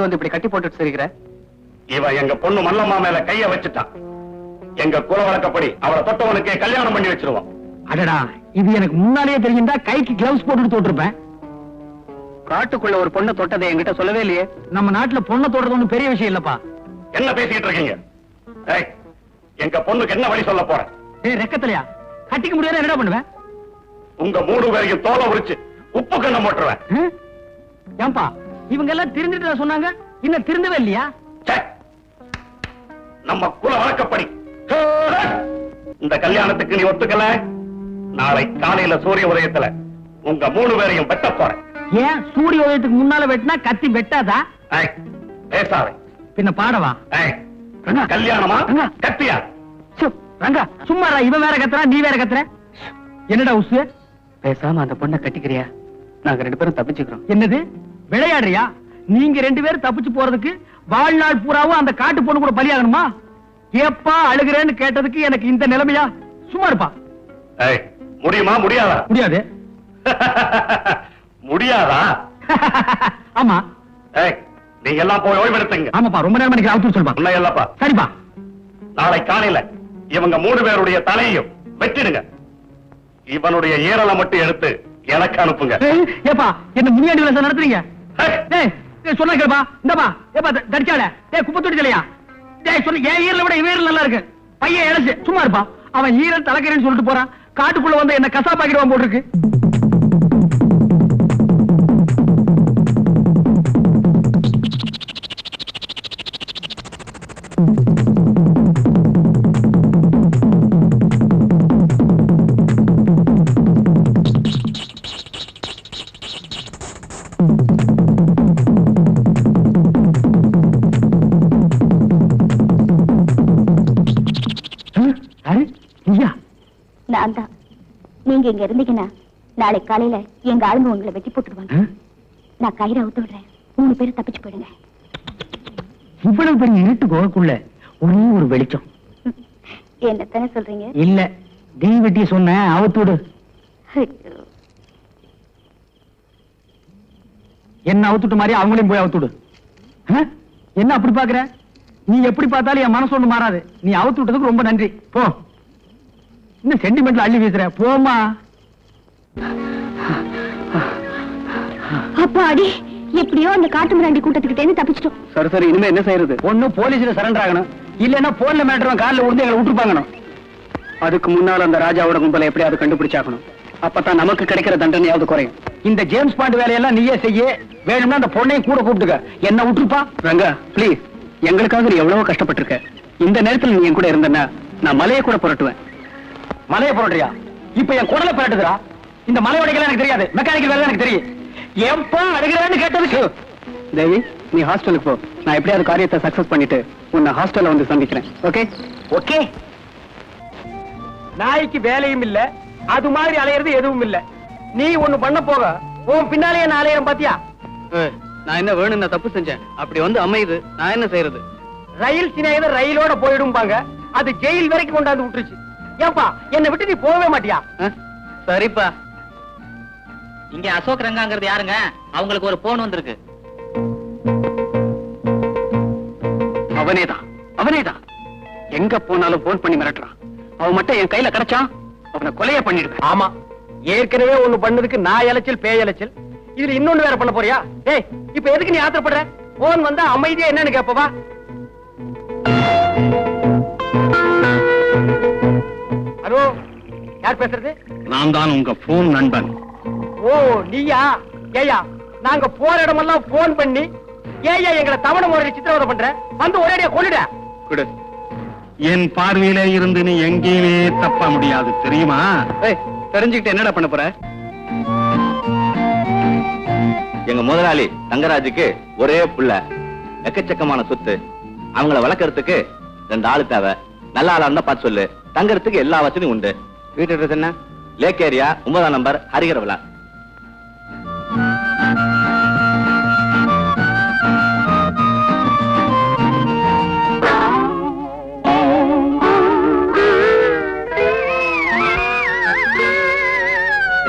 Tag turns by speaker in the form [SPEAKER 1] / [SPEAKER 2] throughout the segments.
[SPEAKER 1] கொண்டு வந்து இப்படி கட்டி போட்டுட்டு சிரிக்கிற?
[SPEAKER 2] இவன் எங்க பொண்ணு மல்லம்மா மேல கைய வச்சுட்டான். எங்க குல வழக்கப்படி அவளை தொட்டவனுக்கே கல்யாணம் பண்ணி வச்சிருவான்.
[SPEAKER 3] அடடா, இது எனக்கு முன்னாலேயே தெரிஞ்சிருந்தா கைக்கு கிளவுஸ் போட்டுட்டு தோட்டிருப்பேன்.
[SPEAKER 1] காட்டுக்குள்ள ஒரு பொண்ணை தொட்டதை என்கிட்ட சொல்லவே இல்லையே.
[SPEAKER 3] நம்ம நாட்டுல பொண்ணை தொடுறது ஒண்ணும் பெரிய விஷயம் இல்லப்பா.
[SPEAKER 2] என்ன பேசிக்கிட்டு இருக்கீங்க? எங்க பொண்ணுக்கு என்ன வழி சொல்ல போறேன்?
[SPEAKER 3] ரெக்கத்திலையா கட்டிக்க முடியாத என்ன பண்ணுவேன்?
[SPEAKER 2] உங்க 3 பேரையும் தோலை உரிச்சு உப்பு கண்ண போட்டுருவேன்.
[SPEAKER 3] ஏன்பா இவங்க எல்லாம் திருந்துட்டு சொன்னாங்க, இன்னும் திருந்தவே இல்லையா?
[SPEAKER 2] நம்ம குல வழக்கப்படி இந்த கல்யாணத்துக்கு நீ ஒத்துக்கல, நாளை காலையில சூரிய உதயத்துல உங்க 3 பேரையும் வெட்ட போறேன்.
[SPEAKER 3] ஏன் சூரிய உதயத்துக்கு முன்னால வெட்டினா கத்தி வெட்டாதா?
[SPEAKER 2] பேசாதே.
[SPEAKER 3] பின்ன பாடவா?
[SPEAKER 2] கல்யாணமா கத்தியா?
[SPEAKER 3] ரங்கா சும்மாரா, இவன் வேற கத்துறா, நீ வேற கத்துற. என்னடா உசு?
[SPEAKER 1] பேசாம அந்த பொண்ணை கட்டிக்கிறியா? நாங்க 2 பேரும் தப்பிச்சுக்கிறோம்.
[SPEAKER 3] என்னது விளையாடுறியா? நீங்க 2 பேரும் தப்பிச்சு போறதுக்கு வாழ்நாள் பூராவும் அந்த காட்டு பொண்ணு கூட பலியாகணுமா? ஏப்பா அழுகிறேன்னு கேட்டதுக்கு எனக்கு இந்த நிலைமையா? சும்மா இருப்பா.
[SPEAKER 2] முடியுமா? முடியாதா?
[SPEAKER 3] முடியாது.
[SPEAKER 2] முடியாதா?
[SPEAKER 3] ஆமா.
[SPEAKER 2] நீங்க எல்லாம் போய் ஓய்வெடுத்துங்க.
[SPEAKER 3] ஆமாப்பா, ரொம்ப நேரம் எனக்கு அவுத்து சொல்லுப்பா.
[SPEAKER 2] இல்ல இல்லப்பா.
[SPEAKER 3] சரிப்பா.
[SPEAKER 2] நாளை காலையில இவங்க 3 பேருடைய தலையையும் வெட்டிடுங்க. இவனுடைய ஈரலை மட்டும் எடுத்து எனக்கு அனுப்புங்க.
[SPEAKER 3] ஏப்பா என்ன முனியாண்டி வேலை நடத்துறீங்க? சொன்ன கேப்பா. இந்தப்பா ஏப்பா தடிச்சால குப்பை தொட்டிலையா? சொன்ன ஏன் ஈரலை விட ஈரல் நல்லா இருக்கு. பையன் இழைச்சு சும்மா இருப்பா. அவன் ஈரல் தலைக்கிறேன்னு சொல்லிட்டு போறான். காட்டுக்குள்ள வந்து என்ன கசாப்பாக்கிடுவான் போட்டுருக்கு.
[SPEAKER 4] நான் தான். நீங்க இங்க இருந்தீங்கன்னா நாளை காலையில எங்க ஆளுங்க உங்களை வெட்டி போட்டுருவாங்க. நான் கயிறை அவுத்து விடுறேன். 3 பேரும் தப்பிச்சு போயிடுங்க.
[SPEAKER 3] இவ்வளவு பெரிய இருட்டு கோகுள்ள ஒரே ஒரு வெளிச்சம்.
[SPEAKER 4] என்னத்தானே சொல்றீங்க?
[SPEAKER 3] இல்ல, தீ வெட்டி சொன்ன அவுத்து விடு. என்ன அவுத்துட்டு மாதிரி அவங்களையும் போய் அவுத்து விடு. என்ன அப்படி பாக்குற? நீ எப்படி பார்த்தாலும் என் மனசு ஒண்ணு மாறாது. நீ அவுத்து விட்டதுக்கு ரொம்ப நன்றி. போ. இன்னும் சென்டிமெண்ட்ல அள்ளி வீசுற. போமா.
[SPEAKER 4] அப்பாடி, எப்படியோ அந்த காட்டு மிராண்டி கூட்டத்துக்கிட்டே தப்பிச்சிட்டோம்.
[SPEAKER 1] சரி சரி, இனிமே என்ன செய்யறது?
[SPEAKER 3] ஒண்ணு போலீஸ்ல சரண்டர் ஆகணும், இல்லன்னா போன்ல மேட்டரும் காலில் விழுந்து எங்களை விட்டுருப்பாங்க.
[SPEAKER 1] அதுக்கு முன்னால அந்த ராஜாவோட கும்பலை எப்படியாவது கண்டுபிடிச்சாக்கணும். அப்பதான் நமக்கு கிடைக்கிற தண்டனையாவது குறையும்.
[SPEAKER 3] இந்த ஜேம்ஸ் பாண்ட் வேலையெல்லாம் நீயே செய்ய. வேணும்னா அந்த பொண்ணையும் கூட கூப்பிட்டுக்க. என்ன விட்டுருப்பா.
[SPEAKER 1] ரங்கா பிளீஸ், எங்களுக்காக நீ எவ்வளவோ கஷ்டப்பட்டிருக்க. இந்த நேரத்தில் நீ என் கூட இருந்தன்னா நான் மலையை கூட புரட்டுவேன்.
[SPEAKER 3] மலையை புரட்டுறியா? இப்ப என் குடலை புரட்டுதுரா. இந்த மலை உடைகள் எனக்கு தெரியாது, மெக்கானிக்கல் வேலை எனக்கு தெரியும். எப்பா அழுகிறேன்னு கேட்டதுக்கு
[SPEAKER 1] தேவி, நீ ஹாஸ்டலுக்கு போ. நான் எப்படியாவது காரியத்தை சக்சஸ் பண்ணிட்டு உன்னை ஹாஸ்டல்ல வந்து சந்திக்கிறேன். Okay
[SPEAKER 3] okay. நாய்க்கு வேலையும் இல்ல, அது மாதிரி அலையிறது எதுவும் இல்ல. நீ ஒண்ணு பண்ண போக உன் பின்னாலேயே நான் அலையிறேன் பாத்தியா?
[SPEAKER 1] நான் என்ன வேணும், நான் தப்பு செஞ்சேன். அப்படி வந்து அமையுது, நான் என்ன செய்யறது?
[SPEAKER 3] ரயில் சினையத ரயிலோட போயிடும்பாங்க. அது ஜெயில் வரைக்கும் கொண்டாந்து விட்டுருச்சு. ஏப்பா என்னை விட்டு நீ போகவே மாட்டியா?
[SPEAKER 1] சரிப்பா.
[SPEAKER 5] இங்க அசோக் ரங்காங்கிறது யாருங்க? அவங்களுக்கு ஒரு போன் வந்திருக்கு.
[SPEAKER 1] அவனேதான் எங்க போனாலும் போன் பண்ணி மிரட்டுறான். அவன் மட்டும் என் கையில கிடைச்சான், அவனை கொலைய பண்ணிடுவேன்.
[SPEAKER 3] ஆமா, ஏற்கனவே ஒண்ணு பண்ணதுக்கு நான் இலைச்சல் பேய் இலைச்சல். இதுல இன்னொன்னு வேற பண்ண போறியா? ஏய், இப்ப எதுக்கு நீ ஆத்திரப்படுற? போன் வந்தா அமைதியா என்னன்னு கேப்பவா? ஹலோ, யார் பேசுறது?
[SPEAKER 2] நான் தான் உங்க போன் நண்பன்.
[SPEAKER 3] ஓ நீயா? ஏயா, நாங்க போற இடமெல்லாம் போன் பண்ணி ஏயா எங்களை தவணை முறையை சித்திரவதை பண்ற? வந்து ஒரேடியா கொள்ளுட.
[SPEAKER 2] குடு. என் பார்வையில இருந்து நீ எங்கேயுமே தப்ப முடியாது, தெரியுமா?
[SPEAKER 1] தெரிஞ்சுக்கிட்டு என்னடா பண்ண போற?
[SPEAKER 6] எங்க முதலாளி தங்கராஜுக்கு ஒரே புள்ள, எக்கச்சக்கமான சொத்து. அவங்கள வளர்க்கறதுக்கு 2 ஆளு தேவை. நல்ல ஆளா இருந்தா பார்த்து சொல்லு. தங்கறதுக்கு எல்லா வசதியும் உண்டு.
[SPEAKER 1] வீட்டு அட்ரஸ் என்ன?
[SPEAKER 6] லேக் ஏரியா 9ஆம் நம்பர், ஹரிகர விழா.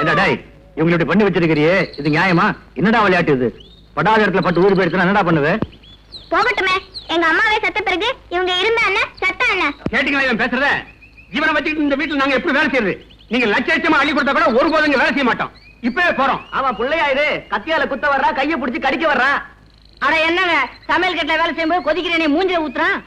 [SPEAKER 3] என்னடா இவங்களுடைய பண்ணி வச்சிருக்கிறியே, இது நியாயமா? என்னடா விளையாட்டு இது? படாத இடத்துல பட்டு ஊர் போயிடுச்சுன்னா என்னடா பண்ணுவேன்?
[SPEAKER 4] போகட்டுமே. எங்க அம்மாவே செத்த பிறகு இவங்க இருந்தா என்ன செத்தா என்ன?
[SPEAKER 3] கேட்டீங்களா இவன் பேசுறத? இவனை வச்சுக்கிட்டு இந்த வீட்டுல நாங்க எப்படி வேலை செய்யறது? நீங்க லட்சமா அள்ளி கொடுத்தா கூட ஒரு போதும் வேலை செய்ய மாட்டோம். இப்பவே போறோம்.
[SPEAKER 5] அவன் பிள்ளையாயிரு கத்தியால குத்த வர்றா, கைய பிடிச்சு கடிக்க வர்றான். அட என்னங்க சமையல் கட்டில வேலை செய்யும்போது கொதிக்கிறேனே மூஞ்சில ஊத்துறான்.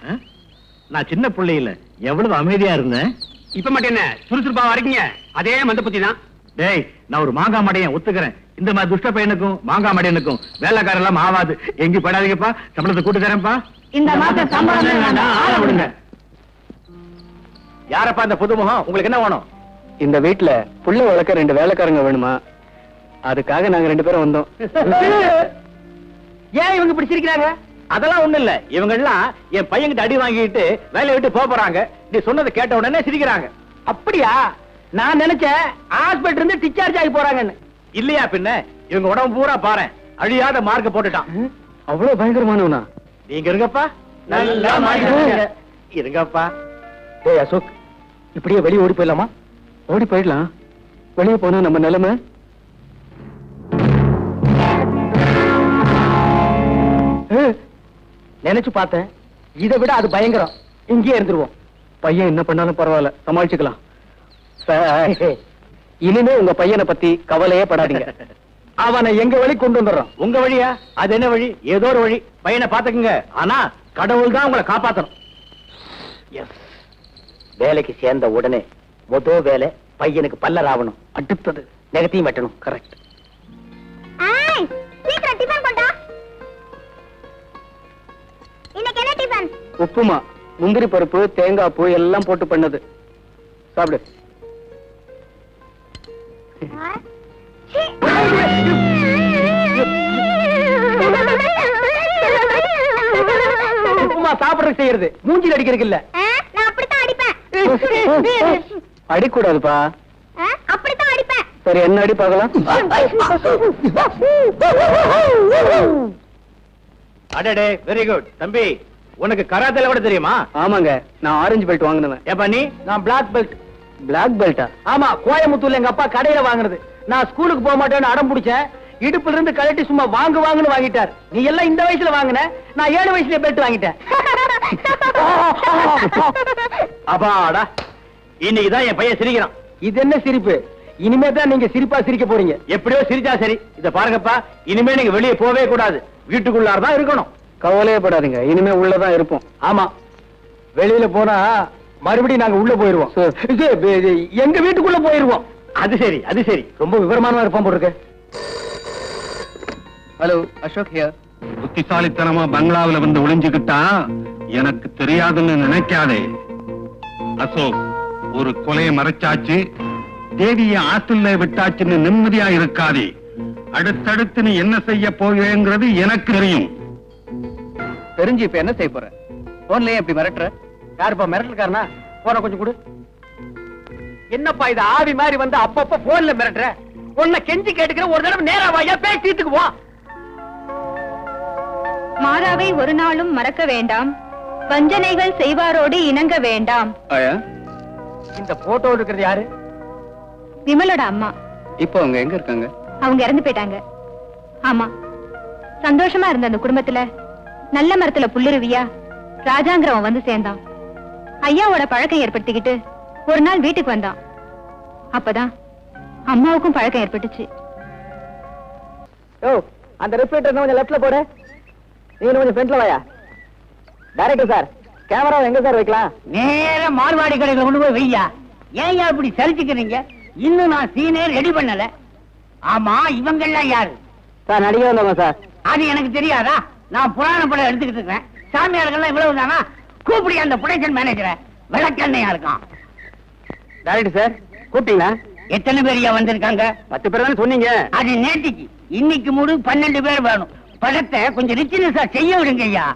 [SPEAKER 6] நான் சின்ன பிள்ளை இல்ல, எவ்வளவு அமைதியா இருந்தேன்.
[SPEAKER 3] இப்ப மட்டும் என்ன சுறுசுறுப்பா வரீங்க? அதே மந்த புத்தி தான்.
[SPEAKER 6] டேய், நான் ஒரு மாங்காய் மடையன் ஒத்துக்கிறேன். இந்த மாதிரி துஷ்ட பையனுக்கும் மாங்காய் மடையனுக்கும் வேலைக்காரர் எல்லாம் ஆவாது. எங்கி படாதீங்கப்பா, சம்பளத்தை கூட்டு தரேன்ப்பா.
[SPEAKER 5] இந்த மாசம் சம்பளம் வேண்டாம், ஆள விடுங்க.
[SPEAKER 6] யாரப்பா இந்த புதுமுகம்? உங்களுக்கு என்ன வேணும்?
[SPEAKER 1] இந்த வீட்டுல புள்ள வளர்க்க 2 வேலைக்காரங்க வேணுமா? அதுக்காக நாங்க 2 பேரும் வந்தோம்.
[SPEAKER 5] ஏன் இவங்க இப்படி சிரிக்கிறாங்க?
[SPEAKER 6] அதெல்லாம் ஒண்ணு இல்ல, இவங்க எல்லாம் என் பையன்கிட்ட அடி வாங்கிட்டு வேலையை விட்டு போறாங்க. நீ சொன்னதை கேட்ட உடனே சிரிக்கிறாங்க.
[SPEAKER 5] அப்படியா? நான் நினைச்சேன் ஹாஸ்பிடல் இருந்து டிஸ்சார்ஜ் ஆகி போறாங்கன்னு.
[SPEAKER 6] இல்லையா பின்ன? இவங்க உடம்பு பூரா பாரு, அழியாத மார்க்க போட்டுட்டான்.
[SPEAKER 1] அவ்வளவு பயங்கரமானவனா?
[SPEAKER 6] நீங்க இருங்கப்பா, நல்லா இருங்கப்பா.
[SPEAKER 1] டேய் அசோக், இப்படியே வெளியே ஓடி போயிடலாமா? ஓடி போயிடலாம். வெளியே போனா நம்ம நிலைமை.
[SPEAKER 5] நினைச்சு பார்த்தேன், இதை விட அது பயங்கரம். இங்கேயே இருந்துருவோம்.
[SPEAKER 1] பையன் என்ன பண்ணாலும் பரவாயில்ல, சமாளிச்சுக்கலாம். இனிமே உங்க பையனை பத்தி கவலையே படாதீங்க.
[SPEAKER 5] அவனை எங்க வழி கொண்டு வந்துடுறோம்.
[SPEAKER 6] உங்க வழியா? அது என்ன வழி? ஏதோ ஒரு வழி. பையனை பாத்துக்குங்க, ஆனா கடவுள் தான் உங்களை காப்பாத்தணும்.
[SPEAKER 5] வேலைக்கு சேர்ந்த உடனே முதல் வேலை பையனுக்கு பல்லர் ஆகணும்.
[SPEAKER 1] அடுத்தது
[SPEAKER 5] நெகத்தையும் வெட்டணும். கரெக்ட்.
[SPEAKER 4] சீக்கிரம் டிபன் கொண்டா. இன்னைக்கு என்ன டிபன்?
[SPEAKER 1] உப்புமா, முந்திரி பருப்பு, தேங்காய் பூ எல்லாம் போட்டு பண்ணது. சாப்பிடு.
[SPEAKER 5] உப்புமா சாப்பிடுறது செய்யறது, மூஞ்சில் அடிக்கிறதுக்கு இல்ல.
[SPEAKER 4] நான் அப்படித்தான் அடிப்பேன்.
[SPEAKER 1] அடிக்கூடாதுப்பா.
[SPEAKER 4] அப்படித்தான் அடிப்பேன்.
[SPEAKER 1] சரி, என்ன அடி பார்க்கலாம்.
[SPEAKER 6] அடடே, வெரி குட் தம்பி. உனக்கு கராத்தேல கூட தெரியுமா?
[SPEAKER 1] ஆமாங்க, நான் ஆரஞ்சு பெல்ட் வாங்கினேன்.
[SPEAKER 6] ஏப்பா நீ?
[SPEAKER 5] நான் பிளாக் பெல்ட்.
[SPEAKER 1] பிளாக் பெல்ட்டா?
[SPEAKER 5] ஆமா, கோயம்புத்தூர்ல எங்க அப்பா கடையில வாங்குனது. நான் ஸ்கூலுக்கு போக மாட்டேன்னு அடம் பிடிச்சேன். இடுப்புல இருந்து கழட்டி சும்மா வாங்குன்னு வாங்கிட்டார். நீ எல்லாம் இந்த வயசுல வாங்கின, நான் 7 வயசுல பெல்ட் வாங்கிட்டேன்.
[SPEAKER 6] அப்பாடா, இன்னைக்குதான் என் பையன் சிரிக்கிறான்.
[SPEAKER 5] இது என்ன சிரிப்பு? இனிமே தான் நீங்க சிரிப்பா சிரிக்க போறீங்க.
[SPEAKER 6] எப்படியோ சிரிச்சா சரி. இத பாருங்கப்பா, இனிமே நீங்க வெளியே போவே கூடாது, வீட்டுக்குள்ளாரதான் இருக்கணும்.
[SPEAKER 1] கவலையே படாதீங்க, இனிமே உள்ளதான் இருப்போம்.
[SPEAKER 5] ஆமா, வெளியில போனா மறுபடியும் நாங்க உள்ள போயிருவோம். எங்க வீட்டுக்குள்ள போயிருவோம்.
[SPEAKER 6] அது சரி, அது சரி.
[SPEAKER 5] ரொம்ப விவரமானவா இருப்பான் போட்டுருக்கு.
[SPEAKER 1] Hello, Ashok here.
[SPEAKER 7] புத்திசாலித்தனமா பங்களாவில வந்து ஒளிஞ்சுக்கிட்டா எனக்கு தெரியாதுன்னு நினைக்காதே. அசோக், ஒரு கொலையை மறைச்சாச்சு, தேவிய ஆத்துல விட்டாச்சுன்னு நிம்மதியா இருக்காதே. அடுத்தடுத்து நீ என்ன செய்ய போகிறேங்கிறது எனக்கு தெரியும்.
[SPEAKER 1] தெரிஞ்சு இப்ப என்ன செய்ய போற? போன்லயே எப்படி மிரட்டுற?
[SPEAKER 5] யாருப்பா மிரட்டல்காரனா? போன கொஞ்சம் கொடு. என்னப்பா இது ஆவி மாதிரி வந்து அப்பப்ப போன்ல மிரட்டுற? உன்னை கெஞ்சி கேட்டுக்கிற, ஒரு தடவை நேரா வாயா, பேசிட்டுக்கு வா.
[SPEAKER 8] மாறாவை ஒரு நாளும் மறக்க வேண்டாம், வஞ்சனைகள் செய்வாரோடு இணங்க வேண்டாம்.
[SPEAKER 1] ஆயா,
[SPEAKER 5] இந்த போட்டோ இருக்கிறது யாரு?
[SPEAKER 8] விமலோட அம்மா.
[SPEAKER 1] இப்போ அவங்க எங்க இருக்காங்க?
[SPEAKER 8] அவங்க இறந்து போயிட்டாங்க. ஆமா, சந்தோஷமா இருந்த அந்த குடும்பத்துல நல்ல மரத்துல புல்லுருவியா ராஜாங்கிறவன் வந்து சேர்ந்தான். ஐயாவோட பழக்கம் ஏற்படுத்திக்கிட்டு ஒரு நாள் வீட்டுக்கு வந்தான். அப்பதான் அம்மாவுக்கும் பழக்கம் ஏற்பட்டுச்சு.
[SPEAKER 5] ஓ, அந்த ரெஃப்ரிஜரேட்டர் கொஞ்சம் லெஃப்ட்ல போடு. நீங்க கொஞ்சம் ஃப்ரண்ட்ல வாயா. டைரக்டர் சார், கேமரா எங்க சார் வைக்கலாம்?
[SPEAKER 9] நேர மார்வாடி கடையில கொண்டு போய் வையா. ஏன் இப்படி சரிச்சுக்கிறீங்க? இன்னும் நான் சீனே ரெடி பண்ணல. ஆமா, இவங்க எல்லாம் யாரு?
[SPEAKER 5] சார், நடிகை வந்தவங்க சார்.
[SPEAKER 9] அது எனக்கு தெரியாதா? நான் புராண படம் எடுத்துக்கிட்டு இருக்கேன். சாமியார்கள்லாம் இவ்வளவு தானா? கூப்பிடி அந்த ப்ரொடக்ஷன் மேனேஜரை. விளக்கண்ணையா இருக்கான்.
[SPEAKER 5] டைரக்டர் சார், கூப்பிட்டீங்களா?
[SPEAKER 9] எத்தனை பேர் வந்திருக்காங்க?
[SPEAKER 5] 10 பேர் தானே சொன்னீங்க.
[SPEAKER 9] அது நேற்றுக்கு. இன்னைக்கு மூடு 12 பேர் வேணும். படத்தை கொஞ்சம் ரிச்சினஸா செய்ய விடுங்க ஐயா.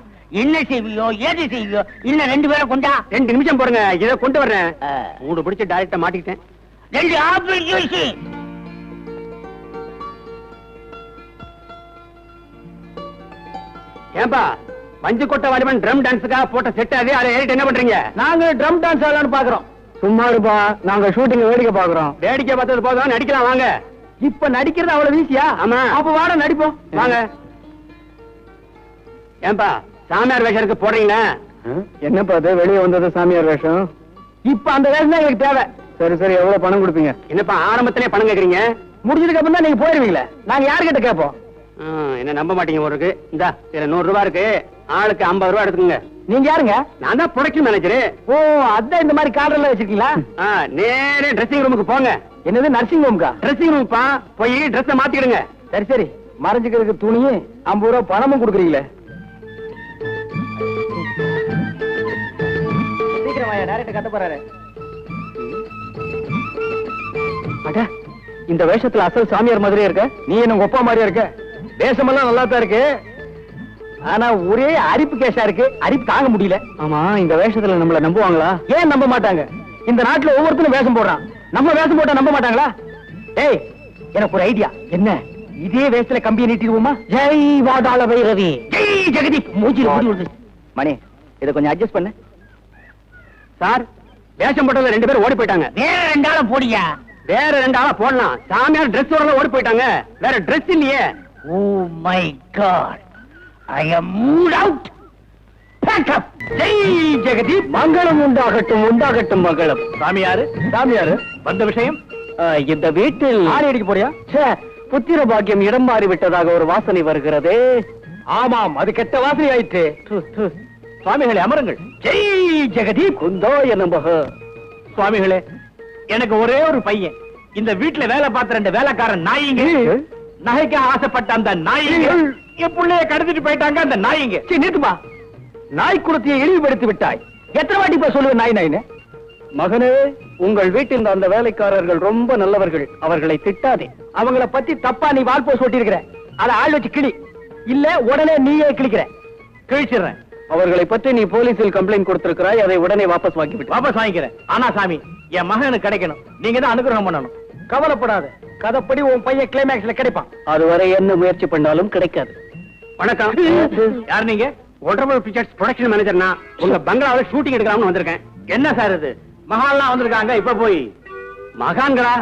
[SPEAKER 9] என்ன செய்வியோ, ஏது செய்வியோ, இன்னும் 2 பேரை கொண்டா.
[SPEAKER 5] 2 நிமிஷம் போடுங்க, இதை கொண்டு வர்றேன். மூடு பிடிச்சு டைரக்டா மாட்டிக்கிட்டேன்.
[SPEAKER 9] 2 ஆப்பிள் ஜூஸ்.
[SPEAKER 5] ஏன்பா, மஞ்சு கொட்டை வாலிபன் ட்ரம் டான்ஸுக்காக போட்ட செட் அது, அதை ஏறிட்டு என்ன பண்றீங்க? நாங்க ட்ரம் டான்ஸ் ஆடலாம்னு பாக்குறோம்.
[SPEAKER 1] சும்மா இருப்பா, நாங்க ஷூட்டிங் வேடிக்கை பாக்குறோம்.
[SPEAKER 5] வேடிக்கை பார்த்தது போதும், நடிக்கலாம் வாங்க. இப்ப நடிக்கிறது அவ்வளவு ஈஸியா?
[SPEAKER 1] ஆமா.
[SPEAKER 5] அப்ப வாட நடிப்போம் வாங்க. ஏன்பா,
[SPEAKER 1] சாமியார் வேஷம் போடுறீங்களா? என்னப்பா அது வெளியே வந்தது சாமியார் வேஷம்?
[SPEAKER 3] இப்ப அந்த வேஷம் தான் எங்களுக்கு தேவை.
[SPEAKER 1] சரி சரி, எவ்வளவு பணம் கொடுப்பீங்க? என்னப்பா ஆரம்பத்திலே பணம் கேக்குறீங்க?
[SPEAKER 3] முடிஞ்சதுக்கு அப்புறம் தான் நீங்க போயிருவீங்களே, நாங்க யாருக்கிட்ட கேட்போம்?
[SPEAKER 1] என்ன நம்ப மாட்டீங்க ஒரு இருக்கு. இந்த இதுல 100 ரூபாய் இருக்கு, ஆளுக்கு 50 ரூபாய் எடுத்துக்கங்க.
[SPEAKER 3] நீங்க யாருங்க?
[SPEAKER 1] நான் தான் ப்ரொடக்ஷன் மேனேஜரு.
[SPEAKER 3] ஓ, அதான் இந்த மாதிரி கார்டர்ல வச்சிருக்கீங்களா?
[SPEAKER 1] நேரே ட்ரெஸ்ஸிங் ரூமுக்கு போங்க.
[SPEAKER 3] என்னது நர்சிங் ஹோம்கா?
[SPEAKER 1] ட்ரெஸ்ஸிங் ரூம்ப்பா, போய் ட்ரெஸ் மாத்திடுங்க.
[SPEAKER 3] சரி சரி, மறைஞ்சுக்கிறதுக்கு துணியும் 50 ரூபாய் பணமும் கொடுக்குறீங்களே. சீக்கிரம் வாயா, டைரக்ட் கட்ட போறாரு.
[SPEAKER 1] அட, இந்த வேஷத்துல அசல் சாமியார் மாதிரியே இருக்க.
[SPEAKER 3] நீ என்ன ஒப்பா மாதிரியா இருக்க? வேஷமெல்லாம் நல்லா தான் இருக்கு, ஆனா ஒரே அரிப்பு கேஷா இருக்கு. அரிப்பு தாங்க முடியல.
[SPEAKER 1] ஆமா, இந்த வேஷத்துல நம்மள நம்புவாங்களா?
[SPEAKER 3] ஏன் நம்ப மாட்டாங்க? இந்த நாட்டுல ஒவ்வொருத்தரும் வேஷம் போடுறான். நம்ம வேஷம் போட்டா நம்ப மாட்டாங்களா? ஏய், எனக்கு ஒரு ஐடியா. என்ன? இதே வேஷத்துல கம்பியை நீட்டிடுவோமா? ஜெய் வாதாள பைரவி, ஜெய் ஜெகதீப். மூஞ்சி வருது.
[SPEAKER 1] மணி, இதை கொஞ்சம் அட்ஜஸ்ட் பண்ணு. சார், வேஷம் போட்டதுல 2 பேர் ஓடி போயிட்டாங்க.
[SPEAKER 9] வேற 2 ஆளை போடியா.
[SPEAKER 1] வேற 2 ஆளா போடலாம். சாமியார் டிரெஸ் ஓட ஓடி போயிட்டாங்க. வேற டிரெஸ் இல்லையே.
[SPEAKER 9] Oh my God, I am mood out. Pack up.
[SPEAKER 3] Jai Jagadeep. மங்களம் உண்டாகட்டும், உண்டாகட்டும் மங்களம்.
[SPEAKER 1] சாமியாரு
[SPEAKER 3] சாமியாரு
[SPEAKER 1] வந்த விஷயம்?
[SPEAKER 3] இந்த வீட்டில் ஆணி அடிக்க போறியா?
[SPEAKER 1] புத்திர பாக்கியம் இடம் மாறி விட்டதாக ஒரு வாசனை வருகிறதே.
[SPEAKER 3] ஆமாம், அது கெட்ட வாசனை ஆயிற்று.
[SPEAKER 1] சுவாமிகளே, அமருங்கள்.
[SPEAKER 3] ஜெய் ஜெகதீப்.
[SPEAKER 1] குந்தோய நமஹ.
[SPEAKER 3] சுவாமிகளே, எனக்கு ஒரே ஒரு பையன். இந்த வீட்டுல வேலை பார்த்த 2 வேலைக்காரன் நாயிங்க, நகைக்கு ஆசைப்பட்ட அந்த நாயிங்க என் புள்ளைய கடத்திட்டு போயிட்டாங்க. அந்த நாயிங்க. சரி நிறுத்துமா, நாய் குலத்தையை இழிவுபடுத்தி விட்டாய். எத்தனை வாட்டி போய் சொல்லுவேன் நாய் நாயின்னு?
[SPEAKER 1] மகனே, உங்கள் வீட்டில் அந்த வேலைக்காரர்கள் ரொம்ப நல்லவர்கள், அவர்களை திட்டாதே.
[SPEAKER 3] அவங்கள பத்தி தப்பா நீ வால்போஸ் ஓட்டியிருக்கிற. அத ஆள் வச்சு கிளி, இல்ல உடனே நீயே கிளிக்கிற. கிழிச்சிடுறேன்.
[SPEAKER 1] அவர்களை பற்றி நீ போலீசில் கம்ப்ளைண்ட் கொடுத்திருக்கிறாய், அதை உடனே வாபஸ் வாங்கிவிட்டு.
[SPEAKER 3] வாபஸ் வாங்கிக்கிறேன். ஆனா சாமி, என் மகனுக்கு கிடைக்கணும். நீங்க தான் அனுகிரகம் பண்ணணும். கவலைப்படாத, கதைப்படி உன் பையன் கிளைமேக்ஸ்ல கிடைப்பான்.
[SPEAKER 1] அதுவரை என்ன முயற்சி பண்ணாலும் கிடைக்காது. வணக்கம்.
[SPEAKER 3] யார் நீங்க?
[SPEAKER 1] Wonderful pictures production manager. நான் உங்க பங்களாவில் ஷூட்டிங் எடுக்கலாம்னு வந்திருக்கேன்.
[SPEAKER 3] என்ன சார் இது? மகான்லாம் வந்திருக்காங்க, இப்ப போய்
[SPEAKER 1] மகான்களா?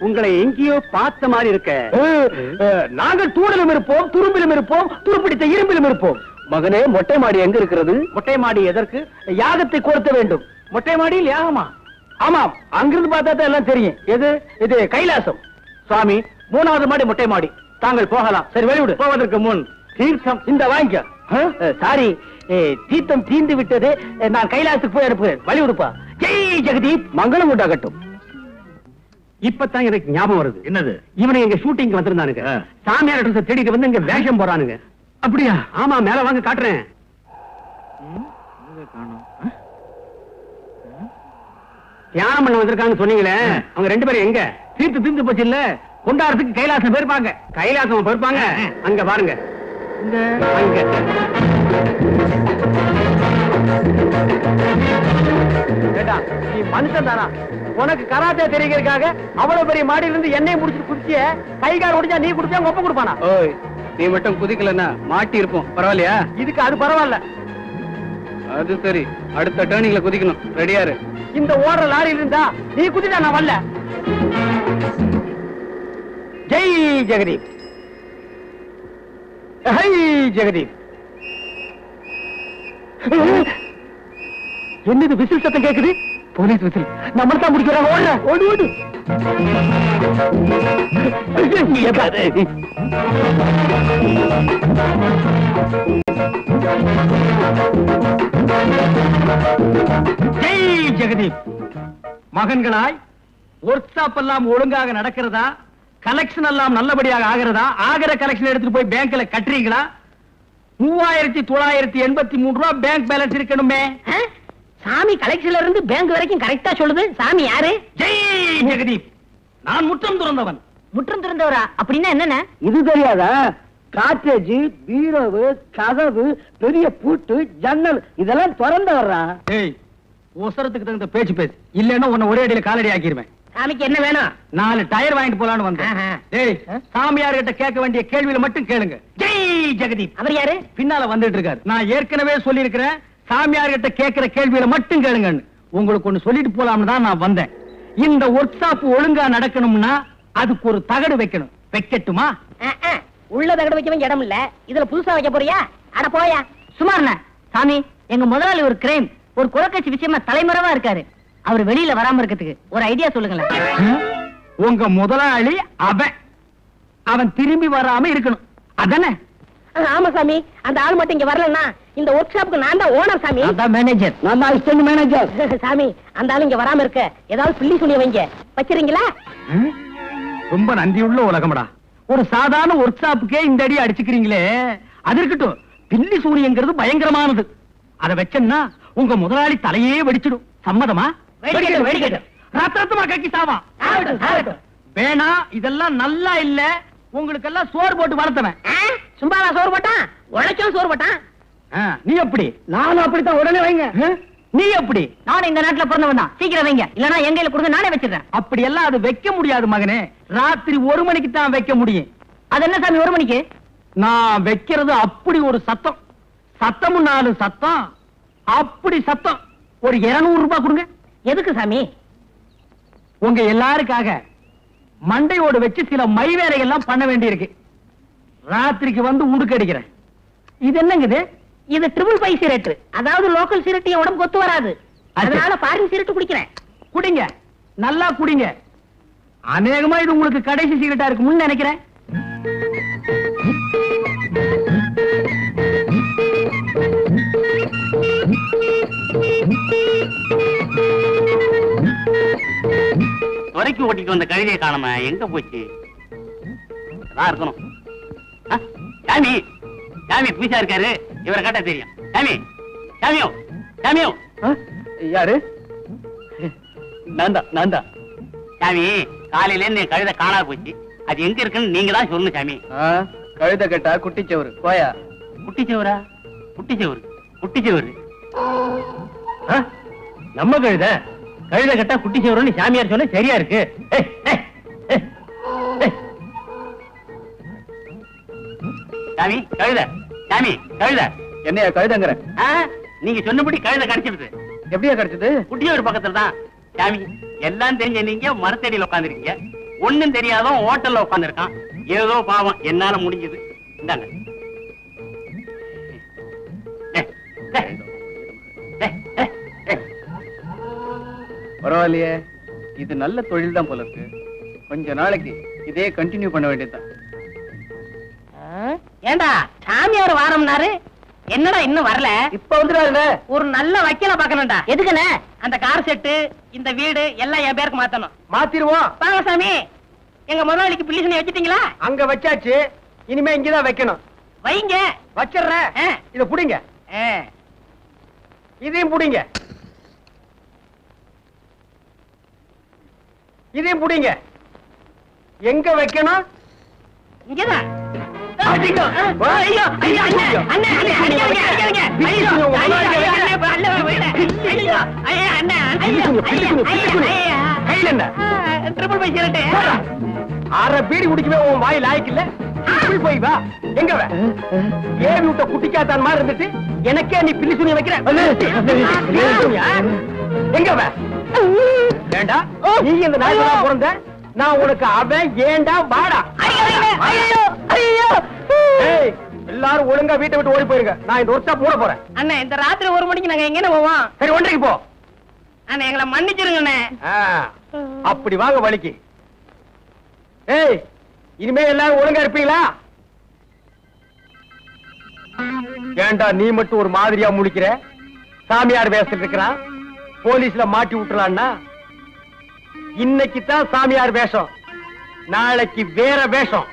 [SPEAKER 1] உங்களை எங்கேயோ பார்த்த மாதிரி இருக்க.
[SPEAKER 3] நாங்கள் தூணிலும் இருப்போம், துரும்பிலும் இருப்போம், துருப்பிடித்த இரும்பிலும் இருப்போம்.
[SPEAKER 1] மகனே, மொட்டை மாடி எங்க இருக்கிறது?
[SPEAKER 3] மொட்டை மாடி எதற்கு? யாகத்தை கொடுத்த வேண்டும். மொட்டை மாடியில் யாகமா? ஆமாம், அங்கிருந்து பார்த்தா தான் எல்லாம் தெரியும். எது? இது கைலாசம். சுவாமி, 3வது மாடி மொட்டை மாடி. தாங்கள் போகலாம். சரி, வெளிவிடு. போவதற்கு முன் தீர்த்தம் இந்த வாங்கிக்க. சாரி, தீர்த்தம் தீர்ந்து விட்டது. நான் கைலாசத்துக்கு போய் அனுப்புகிறேன். வழிவிடுப்பா. ஜெய் ஜெகதீப்.
[SPEAKER 1] மங்களம் உண்டாகட்டும். இப்பதான் எனக்கு ஞாபகம் வருது.
[SPEAKER 3] என்னது?
[SPEAKER 1] இவனை எங்க ஷூட்டிங் வந்திருந்தானுங்க. சாமியார் ட்ரெஸ் தேடிட்டு வந்து இங்க வேஷம் போறானுங்க.
[SPEAKER 3] அப்படியா?
[SPEAKER 1] ஆமா, மேல வாங்க காட்டுறேன். தியானம் பண்ண வந்திருக்காங்க சொன்னீங்களே, அவங்க 2 பேரும் எங்க?
[SPEAKER 3] தீர்த்து தீர்ந்து போச்சு இல்ல, கொண்டாடுறதுக்கு கைலாசம் போயிருப்பாங்க.
[SPEAKER 1] கைலாசம் போயிருப்பாங்க. அங்க பாருங்க. அங்க
[SPEAKER 3] நீ மனுஷன் தானா? உனக்கு கராத்தே தெரிகிறதுக்காக அவ்வளவு பெரிய மாடியில இருந்து எண்ணெய் முடிச்சு குடிச்சிய கை கால் உடைஞ்சா நீ குடிச்சா ஒப்ப கொடுப்பானா?
[SPEAKER 1] ஓய், நீ மட்டும் குதிக்கலன்னா மாட்டி இருப்போம். பரவாயில்லையா?
[SPEAKER 3] இதுக்கு அது பரவாயில்ல.
[SPEAKER 1] அது சரி, அடுத்த டர்னிங்ல குதிக்கணும். ரெடியாரு?
[SPEAKER 3] இந்த ஓடுற லாரியில இருந்தா நீ குதிட்டா நான் வரல. ஜெய் ஜெகதீப். ஜெகதீப். என்னது விசில் சத்தம் கேக்குது? Police whistle. நம்ம தான் முடிக்கிறாங்க. ஓடுற, ஓடு ஓடு. ஜெய் ஜெகதீப். மகன்களாய், ஒர்க் ஷாப் எல்லாம் ஒழுங்காக நடக்கிறதா? கலெக்ஷன் எல்லாம் நல்லபடியாக ஆகிறதா? ஆகிற கலெக்ஷன் எடுத்துட்டு போய் பேங்க்ல கட்டுறீங்களா? 3983 ரூபாய் பேங்க் பேலன்ஸ் இருக்கணுமே.
[SPEAKER 9] சாமி கலெக்ஷன்ல இருந்து பேங்க் வரைக்கும் கரெக்டா சொல்லுது. சாமி யாரு?
[SPEAKER 3] ஜெய் ஜெகதீப். நான் முற்றம் துறந்தவன்.
[SPEAKER 9] முற்றம் திறந்தவரா? அப்படின்னா என்னென்ன?
[SPEAKER 3] இது தெரியாதா? காட்டேஜ், பீரோவு, கதவு, பெரிய பூட்டு, ஜன்னல் இதெல்லாம் திறந்து வர்றா. ஏய், ஒசரத்துக்கு தகுந்த பேச்சு பேசு, இல்லன்னா உன்னை ஒரே அடியில காலடி ஆக்கிருவேன்.
[SPEAKER 9] சாமிக்கு என்ன வேணும்?
[SPEAKER 3] 4 டயர் வாங்கிட்டு போலான்னு வந்தேன். டேய், சாமியார் கிட்ட கேட்க வேண்டிய கேள்வியில மட்டும் கேளுங்க. ஜெய் ஜெகதீப்.
[SPEAKER 9] அவர் யாரு?
[SPEAKER 3] பின்னால வந்துட்டு இருக்காரு. நான் ஏற்கனவே சொல்லி இருக்கிறேன், சாமியார் கிட்ட கேட்கிற கேள்வியில மட்டும் கேளுங்கன்னு. உங்களுக்கு ஒண்ணு சொல்லிட்டு போலாம்னு தான் நான் வந்தேன். இந்த ஒர்க் ஷாப் ஒழுங்கா நடக்கணும்னா அதுக்கு ஒரு தகடு வைக்கணும். வைக்கட்டுமா?
[SPEAKER 9] உள்ள தகடு வைக்கவே இடம் இல்ல, இதுல புதுசா வைக்க போறியா? அட போயா.
[SPEAKER 10] சுமார்ண்ண சாமி, எங்க முதலாளி ஒரு கிரைம், ஒரு குலக்கட்சி விஷயமா தலைமறைவா இருக்காரு. அவர் வெளியில வராம இருக்கிறதுக்கு ஒரு ஐடியா சொல்லுங்களேன்.
[SPEAKER 3] உங்க முதலாளி அவன் திரும்பி வராம இருக்கணும், அதானே?
[SPEAKER 9] ஆமா சாமி, அந்த ஆள் மட்டும் இங்க வரலன்னா இந்த ஒர்க் ஷாப்புக்கு நான் தான் ஓனர் சாமி.
[SPEAKER 3] அதான் மேனேஜர்.
[SPEAKER 9] நான் தான் அசிஸ்டன்ட் மேனேஜர். சாமி, அந்த ஆள் இங்க வராம இருக்க ஏதாவது பில்லி சொல்லி வைங்க. வச்சிருங்களா?
[SPEAKER 3] ரொம்ப நன்றியுள்ள உலகம்டா. ஒரு சாதாரண ஒர்க் ஷாப்புக்கே இந்த அடி அடிச்சுக்கிறீங்களே, அது இருக்கட்டும். பில்லி சூரியங்கிறது பயங்கரமானது. அதை வச்சேன்னா உங்க முதலாளி தலையே வெடிச்சிடும். சம்மதமா?
[SPEAKER 9] வெடிக்கட்டும்.
[SPEAKER 3] ரத்தமா கக்கி சாவா. வேணா, இதெல்லாம் நல்லா இல்ல. உங்களுக்கு எல்லாம் சோறு போட்டு வளர்த்தவன்.
[SPEAKER 9] சும்மாவா சோறு போட்டான்? உழைச்சும் சோறு போட்டான்.
[SPEAKER 3] நீ எப்படி? நானும் அப்படித்தான். உடனே வைங்க. நீ எப்படி?
[SPEAKER 10] நானும் இந்த நாட்டுல பிறந்தவன் தான். சீக்கிரம் வைங்க, இல்லன்னா எங்க கையில கொடுங்க, நானே வச்சிடறேன்.
[SPEAKER 3] அப்படி எல்லாம் அது வைக்க முடியாது மகனே. ராத்திரி 1 மணிக்கு தான் வைக்க முடியும்.
[SPEAKER 10] அது என்ன சாமி 1 மணிக்கு?
[SPEAKER 3] நான் வைக்கிறது அப்படி ஒரு சத்தம். சத்தமும் 4 சத்தம். அப்படி சத்தம். ஒரு 200 ரூபாய் கொடுங்க.
[SPEAKER 9] எதுக்கு சாமி?
[SPEAKER 3] உங்க எல்லாருக்காக மண்டையோடு வச்சு சில மை வேலைகள்லாம் பண்ண வேண்டியிருக்கு. ராத்திரிக்கு வந்து உடுக்கு அடிக்கிறேன். இது என்னங்குது?
[SPEAKER 9] இது ட்ரிபிள் பை சிகரெட். அதாவது லோக்கல் சிகரெட் என் உடம்பு கொத்து வராது. அதனால ஃபாரின் சிகரெட் குடிக்கிறேன்.
[SPEAKER 3] குடிங்க, நல்லா குடிங்க. அநேகமா இது உங்களுக்கு கடைசி சிகரெட்டா இருக்கும்னு நினைக்கிறேன்.
[SPEAKER 2] துறைக்கு ஓட்டிட்டு வந்த கழுதையை காணாம எங்க போச்சு? இருக்கணும். சாமி, சாமி பூசா இருக்காரு, இவரை கேட்டா தெரியும். சாமி, சாமியோ, சாமியோ.
[SPEAKER 3] யாரு? நான் தான்.
[SPEAKER 2] சாமி, காலையில இருந்து என் கழுதை காணா போச்சு. அது எங்க இருக்குன்னு நீங்க தான் சொல்லணும் சாமி.
[SPEAKER 3] கழுத கேட்டா குட்டிச்சவரு கோயா.
[SPEAKER 2] குட்டிச்சவரா? குட்டிச்சவரு, குட்டிச்சவரு.
[SPEAKER 3] நம்ம கழுத கேட்டா குட்டிச்சவருன்னு சாமியார் சொன்ன சரியா இருக்கு.
[SPEAKER 2] சாமி, கழுத. சாமி, கழுத.
[SPEAKER 3] என்னையா கழுதங்கிற?
[SPEAKER 2] நீங்க சொன்னபடி கழுத கிடைச்சிருது.
[SPEAKER 3] எப்படியா கிடைச்சது?
[SPEAKER 2] குட்டிச்சவரு பக்கத்துல தான். சாமி, எல்லாம் தெரிஞ்ச நீங்க மரத்தடியில உட்காந்துருக்கீங்க. ஒண்ணும் தெரியாதவன் ஹோட்டல்ல உட்கார்ந்து இருக்கான். ஏதோ பாவம், என்னால முடிஞ்சது. இந்தாங்க.
[SPEAKER 3] பரவாயில்லையே, இது நல்ல தொழில் தான் போல இருக்கு. கொஞ்ச நாளைக்கு இதே கண்டினியூ பண்ண வேண்டியதுதான்.
[SPEAKER 9] ஏண்டா சாமியார் வாரம்னாரு, என்னடா இன்னும் வரல?
[SPEAKER 3] இப்ப வந்துடாதுல.
[SPEAKER 9] ஒரு நல்ல வக்கீல பாக்கணும்டா. எதுக்குண்ணே? அந்த கார் செட்டு, இந்த வீடு எல்லாம் என் பேருக்கு மாத்தணும்.
[SPEAKER 3] மாத்திருவோம்.
[SPEAKER 9] வாங்க சாமி. எங்க முதலாளிக்கு பில்லிசனை வச்சிட்டீங்களா?
[SPEAKER 3] அங்க வச்சாச்சு, இனிமே இங்கதான் வைக்கணும்.
[SPEAKER 9] வைங்க.
[SPEAKER 3] வச்சிடுறேன். இத புடிங்க. இதையும் புடிங்க. இதையும் புடிங்க. எங்க வைக்கணும்?
[SPEAKER 9] இங்கதான்.
[SPEAKER 3] ஐயோ, ஐயோ, ஐயோ,
[SPEAKER 9] அண்ணே, அண்ணே, அடிக்காதீங்க, அடிக்காதீங்க. ஐயோ,
[SPEAKER 3] கையில என்ன?
[SPEAKER 9] ட்ரிபிள் பை சிகரெட்.
[SPEAKER 3] அரை பீடி குடிக்கவே உன் வாய் லாய்க்கு இல்ல. போய் வா. எங்க வே? ஏவி விட்ட குட்டிக்காத்தான் மாதிரி இருந்துட்டு எனக்கே நீ பில்லி சுனி வைக்கிற. எங்க வே? ஏண்டா நீ இந்த நாய்களா பிறந்த? நான் உனக்கு அவன் ஏண்டா வாடா. எல்லாரும் ஒழுங்கா வீட்டை விட்டு ஓடி போயிருங்க. நான் இந்த ஒர்க் மூட போறேன்.
[SPEAKER 9] அண்ணே, இந்த ராத்திரி 1 மணிக்கு நாங்க எங்க போவோம்?
[SPEAKER 3] சரி, 1:30 போ.
[SPEAKER 9] அண்ணே, எங்களை மன்னிச்சிருங்க.
[SPEAKER 3] அப்படி வாங்க வலிக்கு. ஏய், இனிமே எல்லாரும் ஒழுங்கா இருப்பீங்களா? ஏண்டா நீ மட்டும் ஒரு மாதிரியா முடிக்கிற? சாமியார் வேஷத்துல இருக்கிறான், போலீஸ்ல மாட்டி விட்டுலான்னா? இன்னைக்கு தான் சாமியார் வேஷம், நாளைக்கு வேற வேஷம்.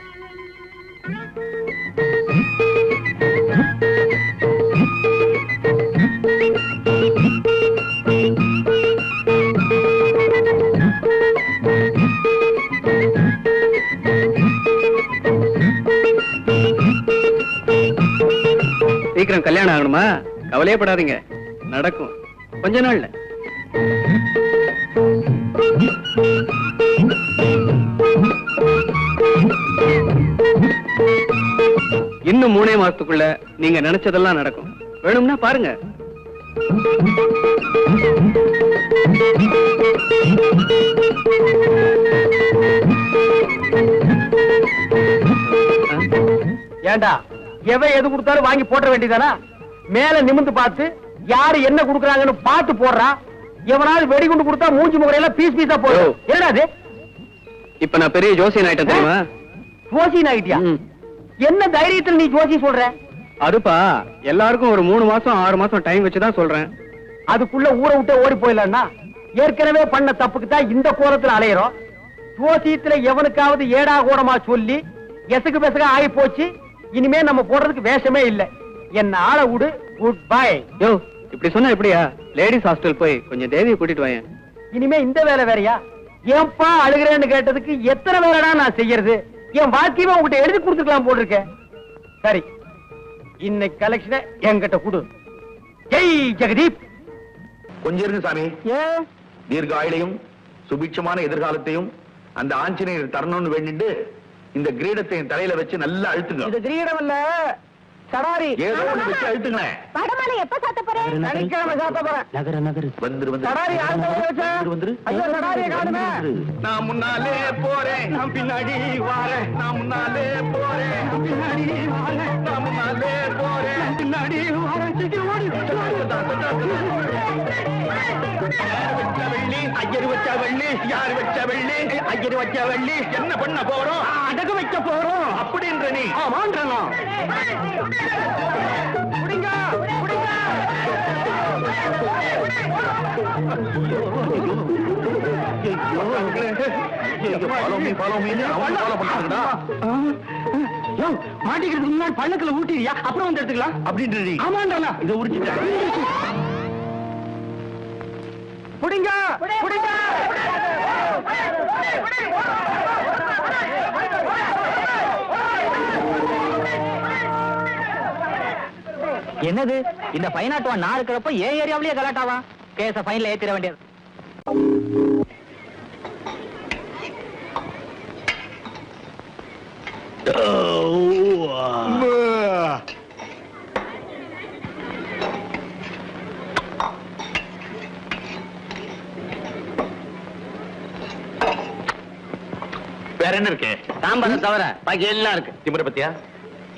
[SPEAKER 3] சீக்கிரம் கல்யாணம் ஆகணுமா? கவலையே படாதீங்க, நடக்கும் கொஞ்ச நாள்ல. இன்னும் 3 மாசத்துக்குள்ள நீங்க நினைச்சதெல்லாம் நடக்கும். வேணும்னா பாருங்க.
[SPEAKER 5] ஏண்டா எவன் எது கொடுத்தாலும் வாங்கி போட்ட வேண்டியதானா? மேல நிமிந்து பார்த்து யாரு என்ன கொடுக்கறாங்கன்னு பார்த்து போடுறா. எவனாவது வெடிகுண்டு கொடுத்தா மூஞ்சி முகரையெல்லாம் பீஸ் பீஸா போடும். என்னடா அது?
[SPEAKER 1] இப்ப நான் பெரிய ஜோசியன் ஆயிட்டேன் தெரியுமா?
[SPEAKER 5] ஜோசியன் ஆயிட்டியா? என்ன தைரியத்துல நீ ஜோசி சொல்ற?
[SPEAKER 1] அதுப்பா எல்லாருக்கும் ஒரு 3 மாசம் 6 மாசம் டைம் வச்சுதான் சொல்றேன்.
[SPEAKER 5] அதுக்குள்ள ஊரை விட்டு ஓடி போயிடலாம்னா ஏற்கனவே பண்ண தப்புக்கு தான் இந்த கோலத்துல அலையிறோம். ஜோசியத்துல எவனுக்காவது ஏடா கூடமா சொல்லி எசகு பெசகா ஆகி போச்சு. இனிமே நம்ம போடுறதுக்கு வேஷமே இல்ல. என்ன ஆள விடு. Good bye.
[SPEAKER 1] யோ இப்படி சொன்னா எப்படியா? லேடிஸ் ஹாஸ்டல் போய் கொஞ்சம் தேவியை கூட்டிட்டு வாங்க.
[SPEAKER 5] இனிமே இந்த வேலை வேறையா? ஏன்பா அழுகிறேன்னு கேட்டதுக்கு எத்தனை வேலைடா நான் செய்யறது? என் வாழ்க்கையவே உங்ககிட்ட எழுதி கொடுத்துக்கலாம் போட்டிருக்கேன். சரி இன்னைக்கு கலெக்ஷனை என்கிட்ட கொடு. ஜெய் ஜெகதீப்.
[SPEAKER 11] கொஞ்சம் இருங்க சாமி. தீர்க்க ஆயுளையும் சுபிட்சமான எதிர்காலத்தையும் அந்த ஆஞ்சநேயர் தரணும்னு வேண்டிட்டு இந்த கிரீடத்தை என் தலையில வச்சு நல்லா அழுத்துங்க.
[SPEAKER 5] இது கிரீடம் இல்ல, சடாரி.
[SPEAKER 11] ஏதோ ஒண்ணு வச்சு அழுத்துங்க.
[SPEAKER 4] வடமாலை எப்ப சாத்த போறேன்?
[SPEAKER 5] சனிக்கிழமை சாத்த போறேன்.
[SPEAKER 11] வந்துரு வந்துரு.
[SPEAKER 5] சடாரி யார் தலையில வச்ச?
[SPEAKER 11] வந்துரு.
[SPEAKER 5] ஐயோ சடாரியை காணுமே.
[SPEAKER 11] நான் முன்னாலே போறேன், நான் பின்னாடி வாரேன். நான் முன்னாலே போறேன், நான் பின்னாடி வாரேன். நான் முன்னாலே போறேன், நான் பின்னாடி வாரேன். சீக்கிரம் ஓடு. ஐயர் வச்ச வெள்ளி, யார் வச்ச வெள்ளி? ஐயர் வச்ச வெள்ளி. என்ன பண்ண போறோம்? அடகு வைக்க போறோம். அப்படின்ற நீ? ஆமான்றா. புடிங்க புடிங்க. மாட்டிக்கிறதுக்கு முன்னாடி பள்ளத்துல ஊட்டியா, அப்புறம் வந்து எடுத்துக்கலாம் அப்படின்றது. ஆமாண்டா, இதை உரிச்சுட்டேன். புடிங்க புடிங்க.
[SPEAKER 10] என்னது இந்த பைனாட்டுவா நான் இருக்கிறப்ப ஏன் ஏரியாவிலேயே கலாட்டாவா? கேஸ ஃபைன்ல ஏத்திர வேண்டியது.
[SPEAKER 11] வேற என்ன இருக்கு?
[SPEAKER 5] சாம்பார் தவிர பாக்கி எல்லாம் இருக்கு.
[SPEAKER 11] திமிர பத்தியா?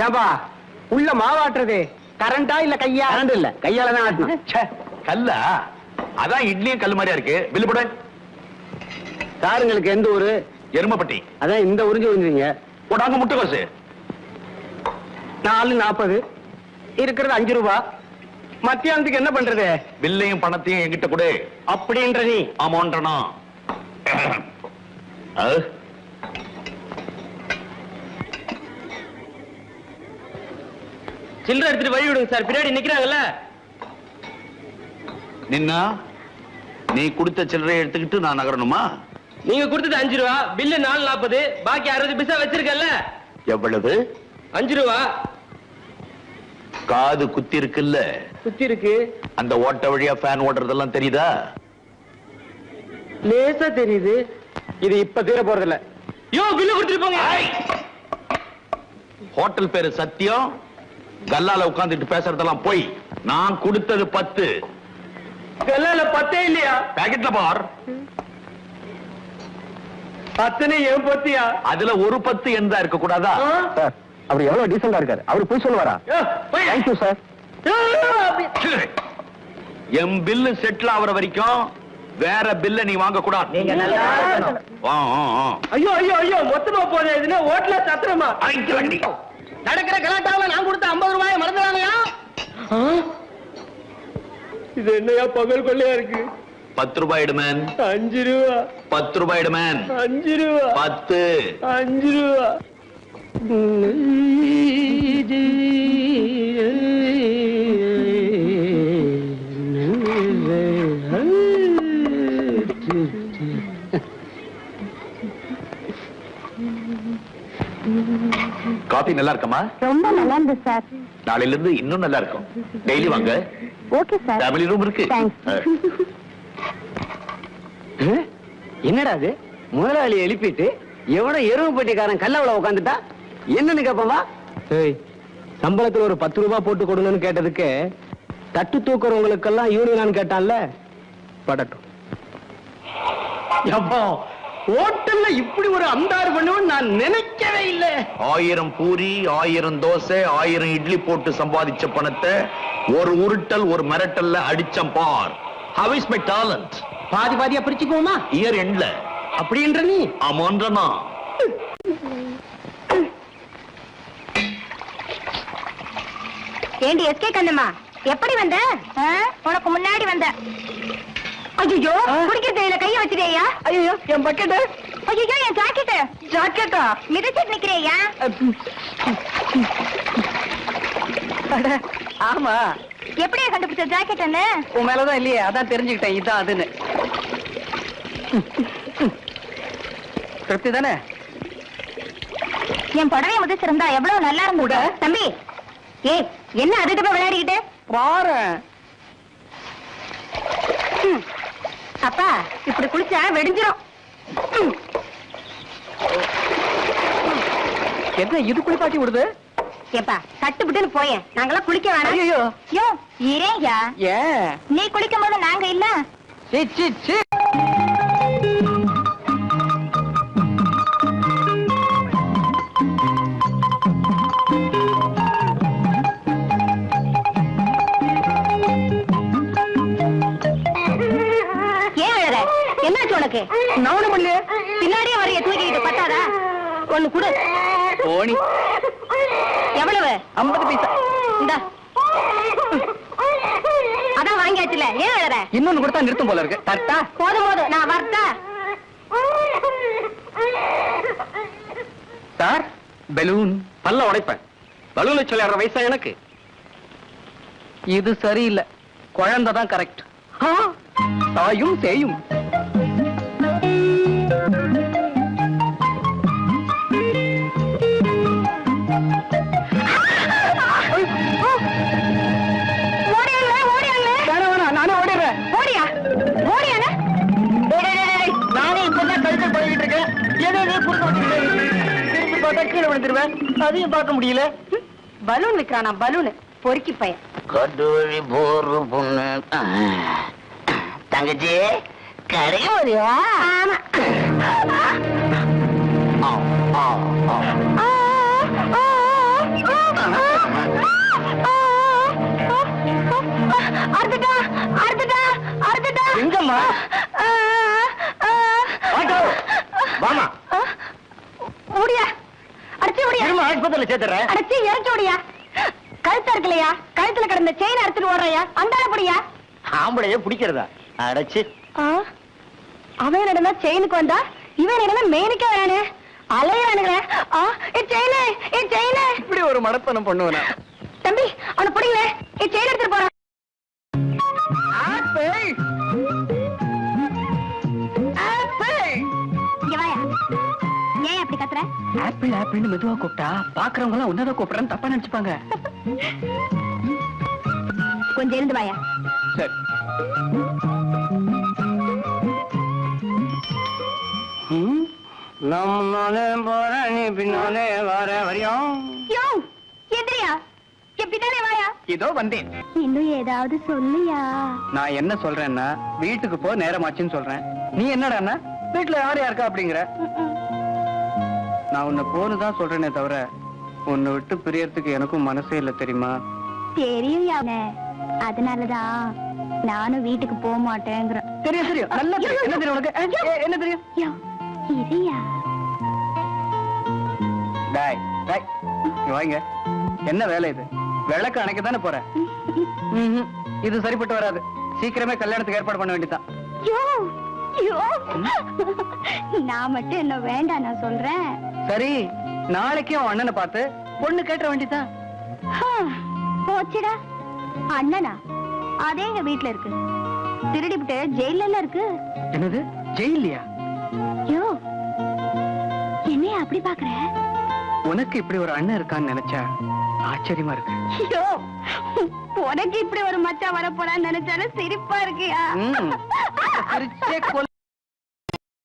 [SPEAKER 5] ஏன்பா உள்ள மாவாட்டுறது கரண்டா இல்ல கையா? கரண்ட் இல்ல, கையால தான் ஆட்டணும்.
[SPEAKER 11] கல்லா? அதான் இட்லியும் கல்லு மாதிரியா இருக்கு. பில்லு போட.
[SPEAKER 5] சாருங்களுக்கு எந்த ஊரு?
[SPEAKER 11] எருமப்பட்டி.
[SPEAKER 5] அதான் இந்த உறிஞ்சு உறிஞ்சுங்க.
[SPEAKER 11] போடாங்க முட்டைக்கோசு.
[SPEAKER 5] 4.40 இருக்கிறது 5 ரூபாய். மத்தியானத்துக்கு என்ன பண்றது?
[SPEAKER 11] பில்லையும் பணத்தையும் என்கிட்ட கொடு.
[SPEAKER 5] அப்படின்ற நீ?
[SPEAKER 11] ஆமான்றனா.
[SPEAKER 5] சில்லறை எடுத்துட்டு வழி விடுங்க சார், பின்னாடி நிக்கிறாங்கல்ல.
[SPEAKER 11] நின்னா நீ கொடுத்த சில்லறையை எடுத்துக்கிட்டு நான் நகரணுமா?
[SPEAKER 5] நீங்க கொடுத்தது 5 ரூபா, பில்லு 4.40, பாக்கி 60 பைசா வச்சிருக்கல.
[SPEAKER 11] எவ்வளவு?
[SPEAKER 5] 5 ரூபா.
[SPEAKER 11] காது குத்தி இருக்குல்ல?
[SPEAKER 5] குத்தி இருக்கு.
[SPEAKER 11] அந்த ஓட்ட வழியா ஃபேன் ஓடுறதெல்லாம் தெரியுதா?
[SPEAKER 5] லேசா தெரியுது. இது இப்ப தீர போறதில்ல. யோ பில்லு கொடுத்துட்டு போங்க.
[SPEAKER 11] ஹோட்டல் பேரு சத்தியம். கல்லால உட்கார்ந்துட்டு பேசுறதெல்லாம் போய். நான் கொடுத்தது 10.
[SPEAKER 5] கல்லால 10 இல்லையா?
[SPEAKER 11] பாக்கெட்ல பார்.
[SPEAKER 5] 10 ஏன் 10யா?
[SPEAKER 11] அதுல ஒரு 10 எந்த இருக்க கூடாதா?
[SPEAKER 5] சார் அவர் எவ்வளவு டீசெண்டா இருக்காரு. அவர் போய் சொல்லுவாரா? Thank you sir.
[SPEAKER 11] என் பில்லு செட்டில் ஆகுற வரைக்கும் வேற பில்ல நீ வாங்க கூடாது.
[SPEAKER 10] நீங்க நல்லா
[SPEAKER 5] ஐயோ ஐயோ ஐயோ, மொத்தமா போதே. இதுல ஓட்டல சத்திரமா
[SPEAKER 11] அழைக்க வேண்டி.
[SPEAKER 5] நடக்கிற கலாட்டாவில நான் கொடுத்த 50 ரூபாயை மறந்துடாங்கயா. இது என்னையா பகல் கொள்ளையா இருக்கு?
[SPEAKER 11] 10 ரூபாய் எடுமேன்.
[SPEAKER 5] 5 ரூபா.
[SPEAKER 11] 10 ரூபாய் எடுமேன்.
[SPEAKER 5] 5 ரூபா.
[SPEAKER 11] 10.
[SPEAKER 5] 5 ரூபா.
[SPEAKER 11] காபி நல்லா இருக்கமா?
[SPEAKER 4] ரொம்ப நல்லா இருந்தது சார்.
[SPEAKER 11] நாளையில இருந்து இன்னும் நல்லா இருக்கும். டெய்லி வாங்க.
[SPEAKER 4] Okay sir.
[SPEAKER 11] ஃபேமிலி ரூம் இருக்கு.
[SPEAKER 5] என்னடா அது? முதலாளி எழுப்பிட்டு எவனோ எருவு பெட்டிக்காரன் கல்லவள உட்காந்துட்டா என்னன்னு கேப்பவா? சம்பளத்துல ஒரு 10 ரூபாய் போட்டு கொடுங்கன்னு கேட்டதுக்கு தட்டு தூக்குறவங்களுக்கெல்லாம் யூனியனான்னு கேட்டான்ல. படட்டும். ஹோட்டல்ல இப்படி ஒரு அந்தாறு பண்ணுவேன்னு நான் நினைக்கவே இல்ல.
[SPEAKER 11] 1000 பூரி, 1000 தோசை, 1000 இட்லி போட்டு சம்பாதிச்ச பணத்தை ஒரு உருட்டல் ஒரு மிரட்டல்ல அடிச்சம் பார். How is my talent?
[SPEAKER 5] பாதி பாதியா பிரிச்சுக்குவோமா?
[SPEAKER 11] இயர் எண்ட்ல
[SPEAKER 5] அப்படின்ற நீ
[SPEAKER 11] ஆமான்றனா?
[SPEAKER 8] ஏண்டி எஸ்கே கண்ணம்மா, எப்படி வந்த? உனக்கு முன்னாடி வந்த. ஐயோ, குடிக்கிற தேயில கைய வச்சிருக்கியா?
[SPEAKER 5] ஐயோ என் பக்கெட்.
[SPEAKER 8] ஐயோ என் ஜாக்கெட்.
[SPEAKER 5] ஜாக்கெட்டா?
[SPEAKER 8] மிதிச்சிட்டு நிக்கிறியா?
[SPEAKER 5] ஆமா.
[SPEAKER 8] எப்படியா கண்டுபிடிச்ச ஜாக்கெட்னு?
[SPEAKER 5] உன் மேலதான் இல்லையே, அதான் தெரிஞ்சுக்கிட்டேன் இதான் அதுன்னு. திருப்தி தானே?
[SPEAKER 8] என் புடவைய முதிச்சிருந்தா எவ்வளவு நல்லா இருந்தது. தம்பி, ஏய் என்ன அதுக்கு போய் விளையாடிக்கிட்டு
[SPEAKER 5] பாரு.
[SPEAKER 8] அப்பா இப்படி குளிச்சா வெடிஞ்சிரும்.
[SPEAKER 5] என்ன இது குளிப்பாட்டி விடுது?
[SPEAKER 8] ஏப்பா கட்டுப்பிட்டுன்னு போயேன், நாங்கெல்லாம் குளிக்க வேணாம்.
[SPEAKER 5] ஐயோ
[SPEAKER 8] யோ இரேயா,
[SPEAKER 5] ஏன்
[SPEAKER 8] நீ குளிக்கும் போது நாங்க இல்ல.
[SPEAKER 5] சீ சீ சீ.
[SPEAKER 8] என்னாச்சு உனக்கு?
[SPEAKER 5] நானும் பண்ணல.
[SPEAKER 8] பின்னாடியே வரைய தூக்கிக்கிட்டு பத்தாதா? ஒண்ணு குடு.
[SPEAKER 5] ஓணி
[SPEAKER 8] எவ்வளவு?
[SPEAKER 5] 50 பைசா.
[SPEAKER 8] இந்தா. அதான் வாங்கியாச்சுல, ஏன் அழற?
[SPEAKER 5] இன்னொன்னு கொடுத்தா நிறுத்தும் போல இருக்கு. கரெக்டா?
[SPEAKER 8] போதும் போதும், நான் வரட்டா?
[SPEAKER 5] Sir, balloon.
[SPEAKER 1] பல்ல உடைப்பேன். பலூன் வச்சு விளையாடுற வயசா எனக்கு?
[SPEAKER 5] இது சரியில்லை. குழந்தை தான் கரெக்ட். தாயும் சேயும். நானே ஓடிடுறேன்.
[SPEAKER 8] ஓடியா? ஓடியானா?
[SPEAKER 5] நானே இப்பதான் கழுத்தில் பழகிட்டு இருக்கேன். ஏதோ குறுக்க வச்சுக்கிட்டு திருப்பி பார்த்தா கீழே விழுந்துருவேன். அதையும் பார்க்க முடியல.
[SPEAKER 8] பலூன் விக்கிறானா? பலூன் பொறுக்கி பையன்.
[SPEAKER 9] கட்டுவழி போற பொண்ணு. தங்கச்சி கரையும் வரியா?
[SPEAKER 8] ஆமா. அறுத்துட்டா அறுத்துட்டா அறுத்துட்டா.
[SPEAKER 5] எங்கம்மா? வாமா.
[SPEAKER 8] ஓடியா, அடிச்சு ஓடியா.
[SPEAKER 5] ஆஸ்பத்திரியில் சேர்த்துறேன்.
[SPEAKER 8] அடிச்சு இறக்கி ஓடியா. கழுத்தா இருக்கலையா? கழுத்துல கிடந்த செயின் அறுத்துட்டு ஓடுறையா? அந்தால படியா?
[SPEAKER 5] ஆம்பளைய பிடிக்கிறதா? அடைச்சு.
[SPEAKER 8] அவன் என்னடா செயினுக்கு வந்தா, இவன் என்னடா மெயினுக்கு வரானே. அலையானுங்களே.
[SPEAKER 5] இப்படி ஒரு மடத்தனம் பண்ணுவனா?
[SPEAKER 8] தம்பி அவனை பிடிங்களே. செயின் எடுத்துட்டு போறான். இங்க வாயா. ஏன் அப்படி கத்துற?
[SPEAKER 5] ஆப்பிள் ஆப்பிள்னு மெதுவா கூப்பிட்டா பாக்குறவங்க எல்லாம் உன்னதான் கூப்பிடுறேன்னு தப்பா நினைச்சுப்பாங்க.
[SPEAKER 8] கொஞ்சம் இருந்து வாயா.
[SPEAKER 5] சரி. நானே போறேன், நீ பின்னாலே வர வரையும்.
[SPEAKER 8] யோ எந்திரியா, என் பின்னாலே வாயா.
[SPEAKER 5] இதோ வந்தேன்.
[SPEAKER 4] இன்னும் ஏதாவது சொல்லியா?
[SPEAKER 5] நான் என்ன சொல்றேன்னா வீட்டுக்கு போ, நேரமாச்சுன்னு சொல்றேன். நீ என்னடான்னா வீட்டுல யார் யாருக்கா அப்படிங்கிற. நான் உன்னை போனுதான் சொல்றேனே தவிர உன்னை விட்டு பிரியறதுக்கு எனக்கும் மனசே இல்ல, தெரியுமா?
[SPEAKER 4] தெரியும் யானே, அதனாலதான் நானும் வீட்டுக்கு போக மாட்டேங்கிற.
[SPEAKER 5] தெரியும் தெரியும், நல்லா தெரியும். என்ன தெரியும் உனக்கு? என்ன தெரியும்?
[SPEAKER 4] இதையா?
[SPEAKER 5] டாய் டாய், வாங்க. என்ன வேலை இது? விளக்கு அணைக்க தானே போற? இது சரிப்பட்டு வராது. சீக்கிரமே கல்யாணத்துக்கு ஏற்பாடு பண்ண வேண்டியதான்.
[SPEAKER 4] நான் மட்டும் என்ன வேண்டாம் நான் சொல்றேன்.
[SPEAKER 5] சரி, நாளைக்கு அவன் அண்ணனை பார்த்து பொண்ணு கேட்ட வேண்டியதான்.
[SPEAKER 4] போச்சுடா. அண்ணனா? அதே எங்க வீட்டுல இருக்கு. திருடிவிட்டு ஜெயில இருக்கு.
[SPEAKER 5] என்னது ஜெயிலியா?
[SPEAKER 4] யோ என்னைய அப்படி பாக்குற?
[SPEAKER 5] உனக்கு இப்படி ஒரு அண்ணன் இருக்கான்னு நினைச்சா ஆச்சரியமா இருக்கு.
[SPEAKER 4] யோ உனக்கு இப்படி ஒரு மச்சான் வரப்போறான்னு நினைச்சாலும் சிரிப்பா இருக்கியா?